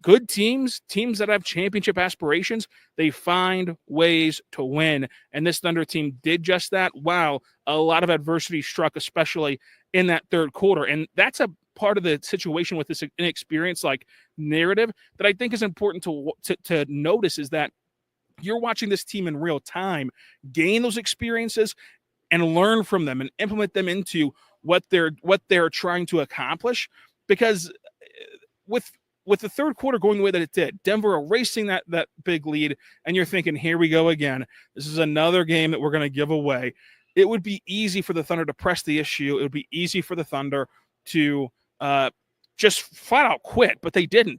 good teams that have championship aspirations, they find ways to win. And this Thunder team did just that. Wow, a lot of adversity struck, especially in that third quarter. And that's a part of the situation with this inexperienced narrative that I think is important to notice, is that you're watching this team in real time gain those experiences and learn from them and implement them into what they're trying to accomplish. Because with the third quarter going the way that it did, Denver erasing that big lead, and you're thinking, here we go again. This is another game that we're going to give away. It would be easy for the Thunder to press the issue. It would be easy for the Thunder to just flat out quit, but they didn't.